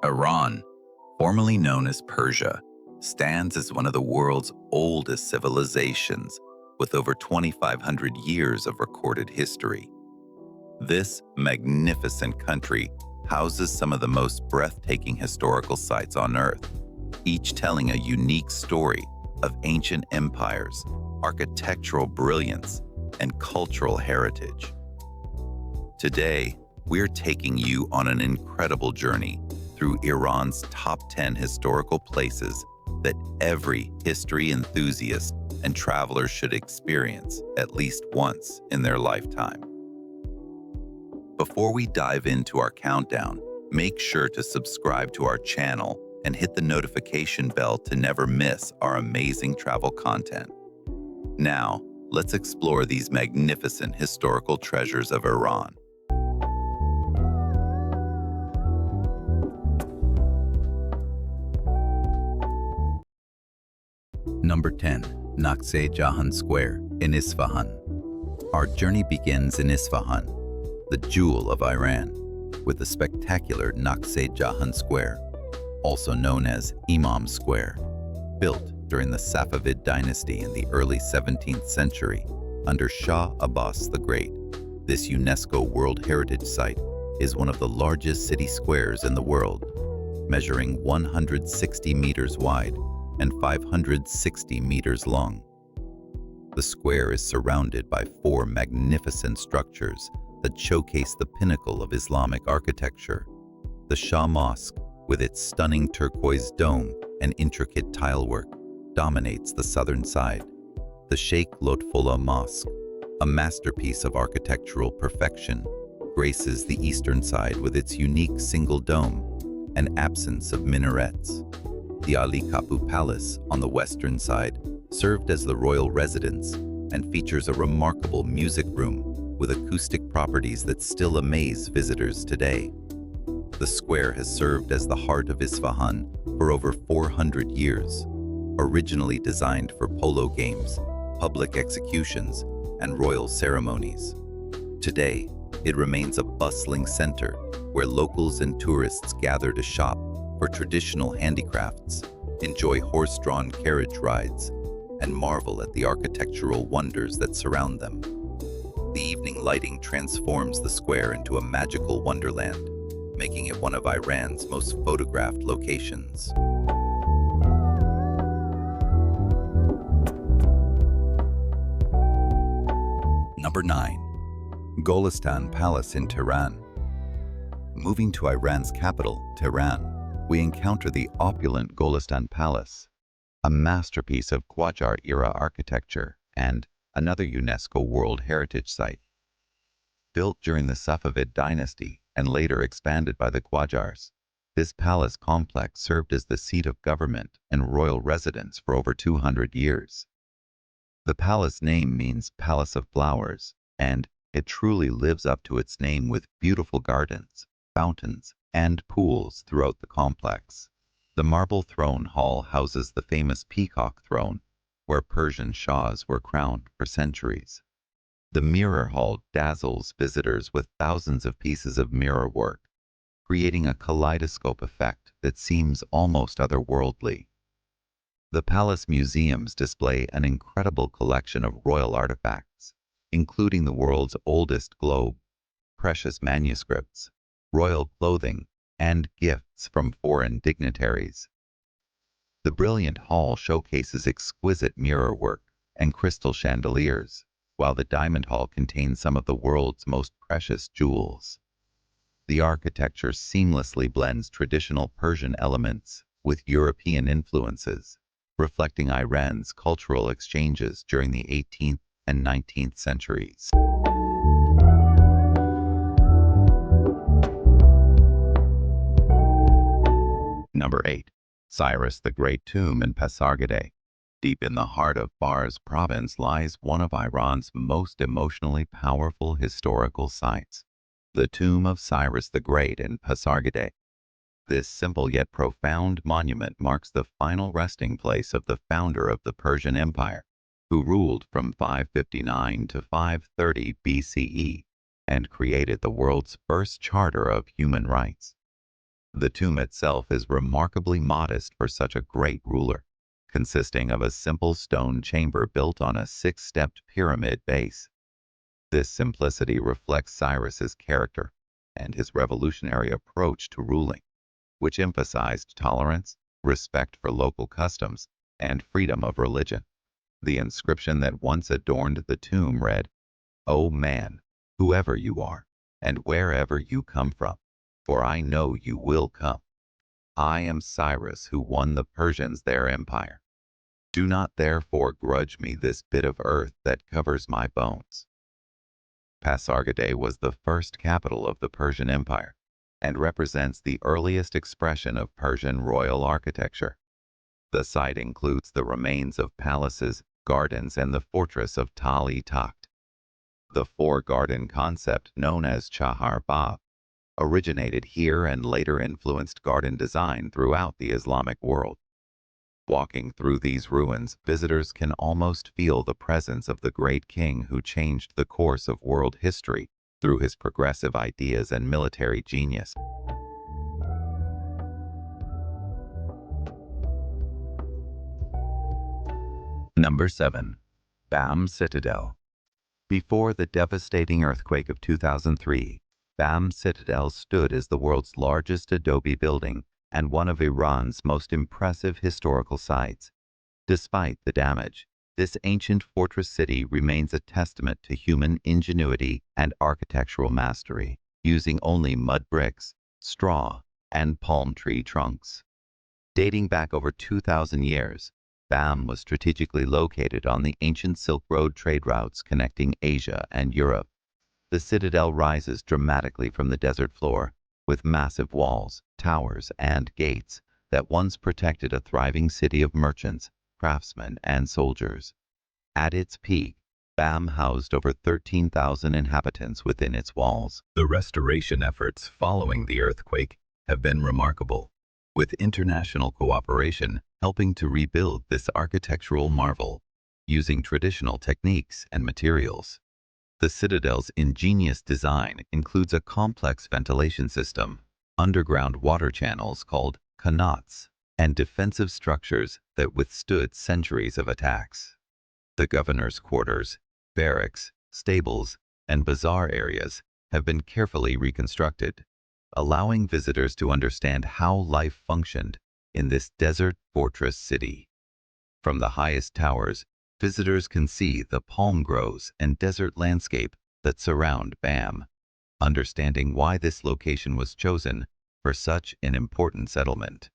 Iran, formerly known as Persia, stands as one of the world's oldest civilizations with over 2,500 years of recorded history. This magnificent country houses some of the most breathtaking historical sites on Earth, each telling a unique story of ancient empires, architectural brilliance, and cultural heritage. Today, we're taking you on an incredible journey through Iran's top 10 historical places that every history enthusiast and traveler should experience at least once in their lifetime. Before we dive into our countdown, make sure to subscribe to our channel and hit the notification bell to never miss our amazing travel content. Now, let's explore these magnificent historical treasures of Iran. Number 10. Naqsh-e Jahan Square in Isfahan. Our journey begins in Isfahan, the jewel of Iran, with the spectacular Naqsh-e Jahan Square, also known as Imam Square. Built during the Safavid dynasty in the early 17th century under Shah Abbas the Great, this UNESCO World Heritage Site is one of the largest city squares in the world, measuring 160 meters wide and 560 meters long. The square is surrounded by four magnificent structures that showcase the pinnacle of Islamic architecture. The Shah Mosque, with its stunning turquoise dome and intricate tilework, dominates the southern side. The Sheikh Lotfullah Mosque, a masterpiece of architectural perfection, graces the eastern side with its unique single dome and absence of minarets. The Ali Kapu Palace on the western side served as the royal residence and features a remarkable music room with acoustic properties that still amaze visitors today. The square has served as the heart of Isfahan for over 400 years, originally designed for polo games, public executions, and royal ceremonies. Today, it remains a bustling center where locals and tourists gather to shop for traditional handicrafts, enjoy horse-drawn carriage rides, and marvel at the architectural wonders that surround them. The evening lighting transforms the square into a magical wonderland, making it one of Iran's most photographed locations. Number 9. Golestan Palace in Tehran. Moving to Iran's capital, Tehran, we encounter the opulent Golestan Palace, a masterpiece of Qajar-era architecture and another UNESCO World Heritage Site. Built during the Safavid dynasty and later expanded by the Qajars, this palace complex served as the seat of government and royal residence for over 200 years. The palace name means Palace of Flowers, and it truly lives up to its name with beautiful gardens, fountains, and pools throughout the complex. The marble throne hall houses the famous peacock throne, where Persian shahs were crowned for centuries. The mirror hall dazzles visitors with thousands of pieces of mirror work, creating a kaleidoscope effect that seems almost otherworldly. The palace museums display an incredible collection of royal artifacts, including the world's oldest globe, precious manuscripts, royal clothing, and gifts from foreign dignitaries. The brilliant hall showcases exquisite mirror work and crystal chandeliers, while the diamond hall contains some of the world's most precious jewels. The architecture seamlessly blends traditional Persian elements with European influences, reflecting Iran's cultural exchanges during the 18th and 19th centuries. Number 8. Cyrus the Great Tomb in Pasargadae. Deep in the heart of Fars province lies one of Iran's most emotionally powerful historical sites, the tomb of Cyrus the Great in Pasargadae. This simple yet profound monument marks the final resting place of the founder of the Persian Empire, who ruled from 559 to 530 BCE and created the world's first charter of human rights. The tomb itself is remarkably modest for such a great ruler, consisting of a simple stone chamber built on a six-stepped pyramid base. This simplicity reflects Cyrus's character and his revolutionary approach to ruling, which emphasized tolerance, respect for local customs, and freedom of religion. The inscription that once adorned the tomb read, "O man, whoever you are, and wherever you come from, for I know you will come. I am Cyrus who won the Persians their empire. Do not therefore grudge me this bit of earth that covers my bones." Pasargadae was the first capital of the Persian Empire and represents the earliest expression of Persian royal architecture. The site includes the remains of palaces, gardens, and the fortress of Tal-e-Takht. The four-garden concept, known as Chahar Bab, originated here and later influenced garden design throughout the Islamic world. Walking through these ruins, visitors can almost feel the presence of the great king who changed the course of world history through his progressive ideas and military genius. Number 7. Bam Citadel. Before the devastating earthquake of 2003, Bam Citadel stood as the world's largest adobe building and one of Iran's most impressive historical sites. Despite the damage, this ancient fortress city remains a testament to human ingenuity and architectural mastery, using only mud bricks, straw, and palm tree trunks. Dating back over 2,000 years, Bam was strategically located on the ancient Silk Road trade routes connecting Asia and Europe. The citadel rises dramatically from the desert floor, with massive walls, towers, and gates that once protected a thriving city of merchants, craftsmen, and soldiers. At its peak, Bam housed over 13,000 inhabitants within its walls. The restoration efforts following the earthquake have been remarkable, with international cooperation helping to rebuild this architectural marvel, using traditional techniques and materials. The citadel's ingenious design includes a complex ventilation system, underground water channels called qanats, and defensive structures that withstood centuries of attacks. The governor's quarters, barracks, stables, and bazaar areas have been carefully reconstructed, allowing visitors to understand how life functioned in this desert fortress city. From the highest towers, visitors can see the palm groves and desert landscape that surround Bam, understanding why this location was chosen for such an important settlement.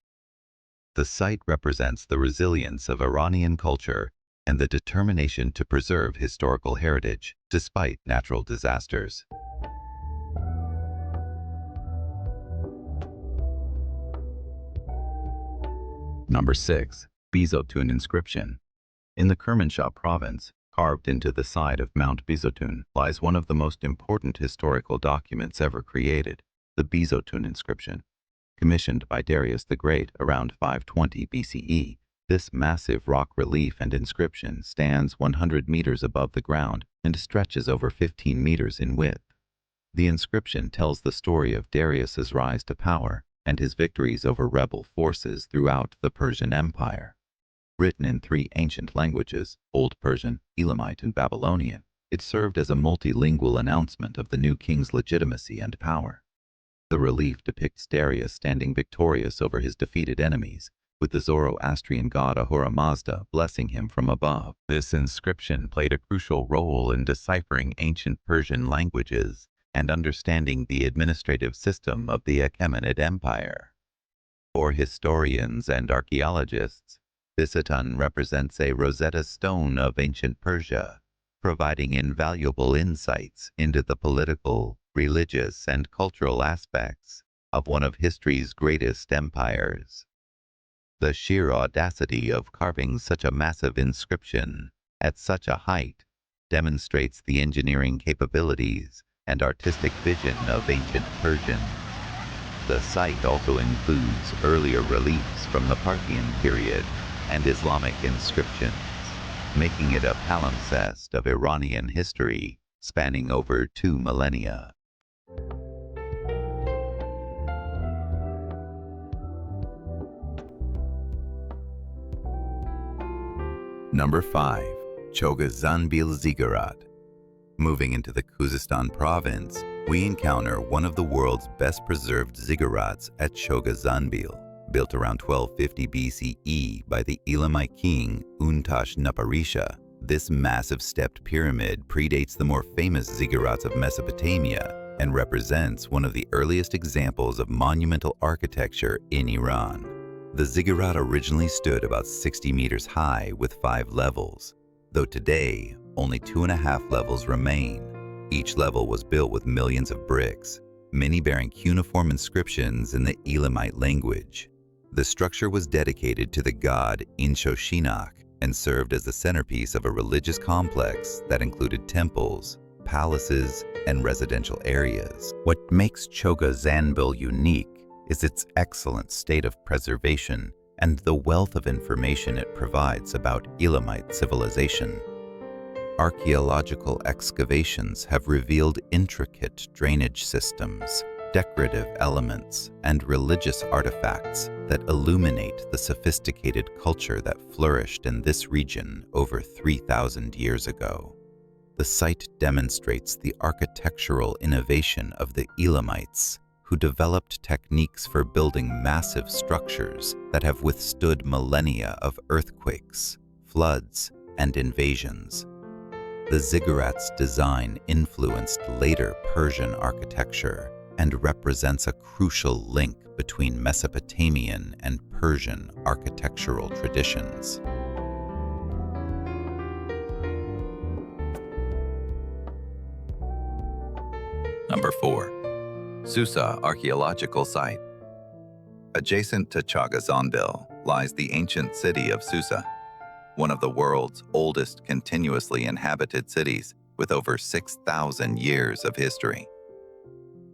The site represents the resilience of Iranian culture and the determination to preserve historical heritage despite natural disasters. Number 6. Behistun Inscription. In the Kermanshah province, carved into the side of Mount Behistun, lies one of the most important historical documents ever created, the Behistun Inscription. Commissioned by Darius the Great around 520 BCE, this massive rock relief and inscription stands 100 meters above the ground and stretches over 15 meters in width. The inscription tells the story of Darius's rise to power and his victories over rebel forces throughout the Persian Empire. Written in three ancient languages, Old Persian, Elamite, and Babylonian, it served as a multilingual announcement of the new king's legitimacy and power. The relief depicts Darius standing victorious over his defeated enemies, with the Zoroastrian god Ahura Mazda blessing him from above. This inscription played a crucial role in deciphering ancient Persian languages and understanding the administrative system of the Achaemenid Empire. For historians and archaeologists, Behistun represents a Rosetta Stone of ancient Persia, providing invaluable insights into the political, religious, and cultural aspects of one of history's greatest empires. The sheer audacity of carving such a massive inscription at such a height demonstrates the engineering capabilities and artistic vision of ancient Persians. The site also includes earlier reliefs from the Parthian period and Islamic inscriptions, making it a palimpsest of Iranian history spanning over 2 millennia. Number 5. Chogha Zanbil Ziggurat. Moving into the Khuzestan province, we encounter one of the world's best preserved ziggurats at Chogha Zanbil. Built around 1250 BCE by the Elamite king Untash-Naparisha, this massive stepped pyramid predates the more famous ziggurats of Mesopotamia and represents one of the earliest examples of monumental architecture in Iran. The ziggurat originally stood about 60 meters high with 5 levels, though today only 2.5 levels remain. Each level was built with millions of bricks, many bearing cuneiform inscriptions in the Elamite language. The structure was dedicated to the god Inshoshinak and served as the centerpiece of a religious complex that included temples, palaces, and residential areas. What makes Chogha Zanbil unique is its excellent state of preservation and the wealth of information it provides about Elamite civilization. Archaeological excavations have revealed intricate drainage systems, decorative elements, and religious artifacts that illuminate the sophisticated culture that flourished in this region over 3,000 years ago. The site demonstrates the architectural innovation of the Elamites, who developed techniques for building massive structures that have withstood millennia of earthquakes, floods, and invasions. The ziggurat's design influenced later Persian architecture and represents a crucial link between Mesopotamian and Persian architectural traditions. Number 4. Susa Archaeological Site. Adjacent to Chogha Zanbil lies the ancient city of Susa, one of the world's oldest continuously inhabited cities with over 6,000 years of history.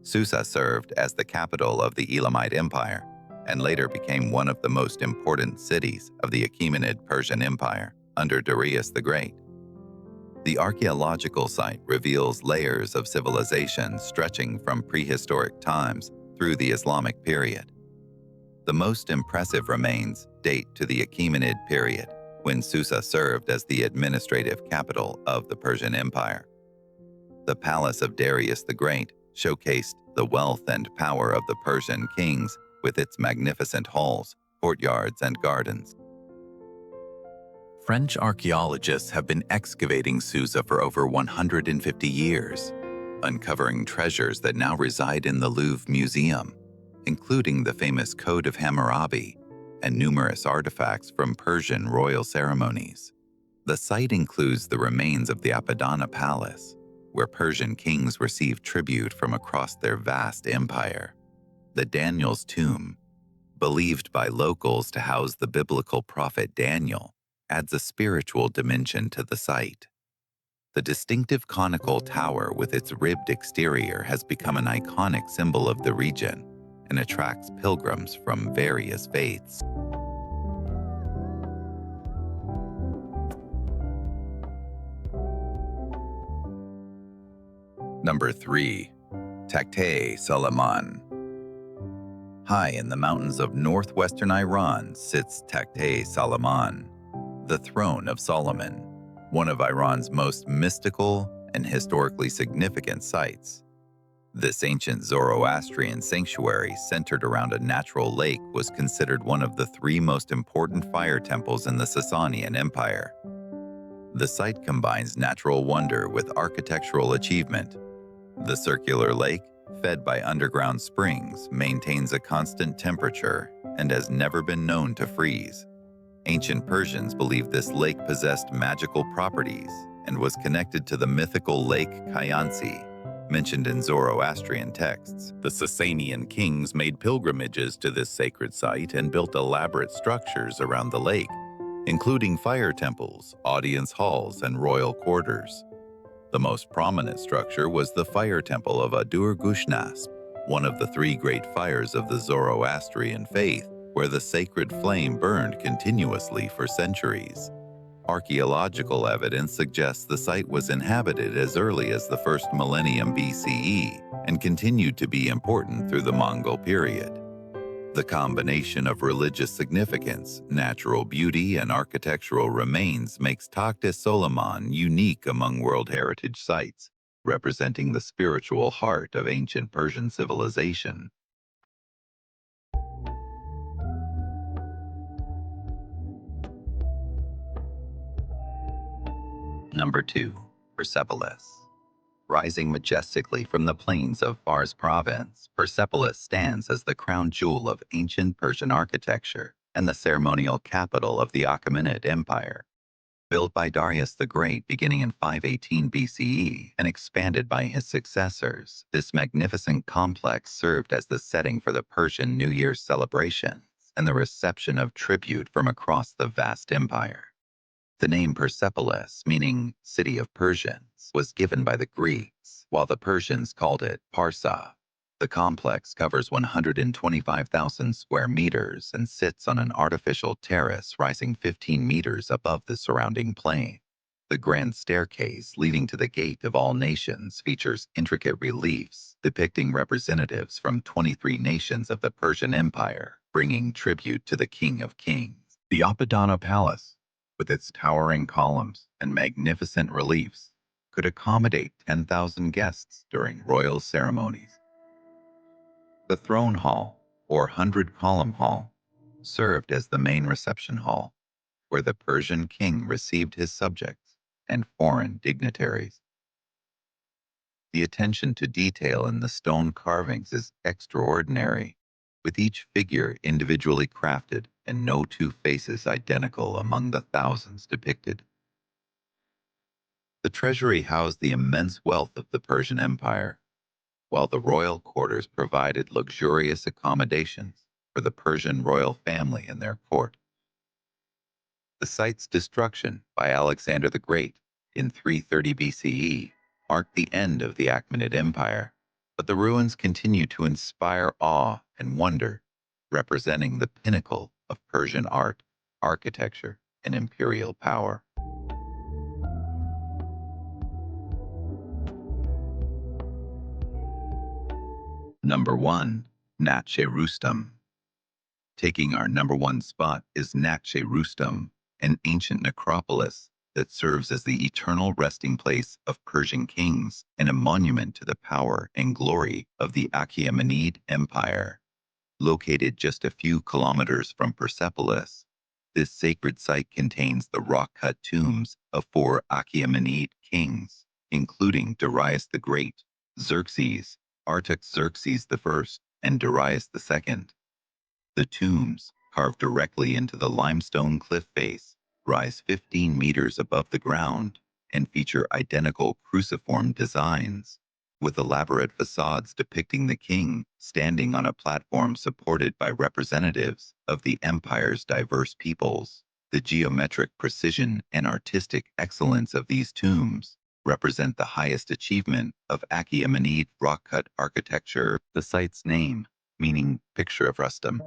Susa served as the capital of the Elamite Empire and later became one of the most important cities of the Achaemenid Persian Empire under Darius the Great. The archaeological site reveals layers of civilization stretching from prehistoric times through the Islamic period. The most impressive remains date to the Achaemenid period, when Susa served as the administrative capital of the Persian Empire. The palace of Darius the Great showcased the wealth and power of the Persian kings with its magnificent halls, courtyards, and gardens. French archaeologists have been excavating Susa for over 150 years, uncovering treasures that now reside in the Louvre Museum, including the famous Code of Hammurabi and numerous artifacts from Persian royal ceremonies. The site includes the remains of the Apadana Palace, where Persian kings received tribute from across their vast empire. The Daniel's tomb, believed by locals to house the biblical prophet Daniel, adds a spiritual dimension to the site. The distinctive conical tower with its ribbed exterior has become an iconic symbol of the region and attracts pilgrims from various faiths. Number 3. Takht-e Soleyman. High in the mountains of northwestern Iran sits Takht-e Soleyman, the throne of Solomon, one of Iran's most mystical and historically significant sites. This ancient Zoroastrian sanctuary centered around a natural lake was considered one of the 3 most important fire temples in the Sasanian Empire. The site combines natural wonder with architectural achievement. The circular lake, fed by underground springs, maintains a constant temperature and has never been known to freeze. Ancient Persians believed this lake possessed magical properties and was connected to the mythical Lake Khayansi, mentioned in Zoroastrian texts. The Sasanian kings made pilgrimages to this sacred site and built elaborate structures around the lake, including fire temples, audience halls, and royal quarters. The most prominent structure was the fire temple of Adur-Gushnasp, one of the 3 great fires of the Zoroastrian faith, where the sacred flame burned continuously for centuries. Archaeological evidence suggests the site was inhabited as early as the 1st millennium BCE and continued to be important through the Mongol period. The combination of religious significance, natural beauty, and architectural remains makes Takht-e Soleyman unique among World Heritage Sites, representing the spiritual heart of ancient Persian civilization. Number 2. Persepolis. Rising majestically from the plains of Fars province, Persepolis stands as the crown jewel of ancient Persian architecture and the ceremonial capital of the Achaemenid Empire. Built by Darius the Great beginning in 518 BCE and expanded by his successors, this magnificent complex served as the setting for the Persian New Year's celebrations and the reception of tribute from across the vast empire. The name Persepolis, meaning city of Persians, was given by the Greeks, while the Persians called it Parsa. The complex covers 125,000 square meters and sits on an artificial terrace rising 15 meters above the surrounding plain. The grand staircase leading to the Gate of All Nations features intricate reliefs depicting representatives from 23 nations of the Persian Empire, bringing tribute to the King of Kings. The Apadana Palace, with its towering columns and magnificent reliefs, could accommodate 10,000 guests during royal ceremonies. The Throne Hall, or 100-column hall, served as the main reception hall, where the Persian king received his subjects and foreign dignitaries. The attention to detail in the stone carvings is extraordinary, with each figure individually crafted and no two faces identical among the thousands depicted. The treasury housed the immense wealth of the Persian Empire, while the royal quarters provided luxurious accommodations for the Persian royal family and their court. The site's destruction by Alexander the Great in 330 BCE marked the end of the Achaemenid Empire, but the ruins continue to inspire awe and wonder, representing the pinnacle of Persian art, architecture, and imperial power. Number 1. Naqsh-e Rustam. Taking our number 1 spot is Naqsh-e Rustam, an ancient necropolis that serves as the eternal resting place of Persian kings and a monument to the power and glory of the Achaemenid Empire. Located just a few kilometers from Persepolis, this sacred site contains the rock-cut tombs of 4 Achaemenid kings, including Darius the Great, Xerxes, Artaxerxes I, and Darius II. The tombs, carved directly into the limestone cliff face, rise 15 meters above the ground and feature identical cruciform designs, with elaborate facades depicting the king standing on a platform supported by representatives of the empire's diverse peoples. The geometric precision and artistic excellence of these tombs represent the highest achievement of Achaemenid rock-cut architecture. The site's name, meaning picture of Rustam,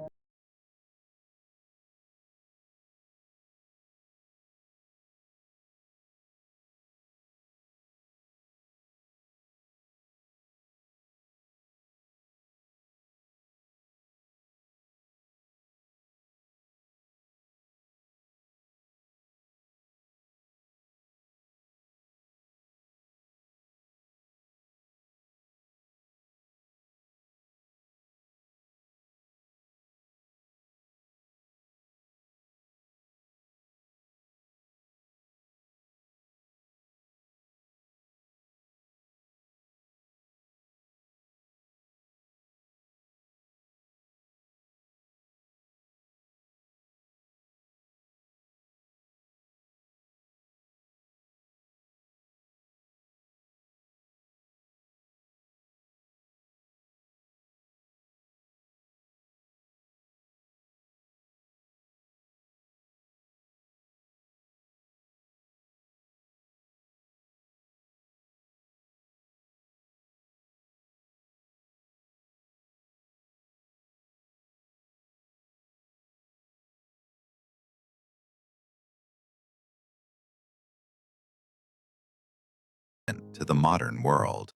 to the modern world.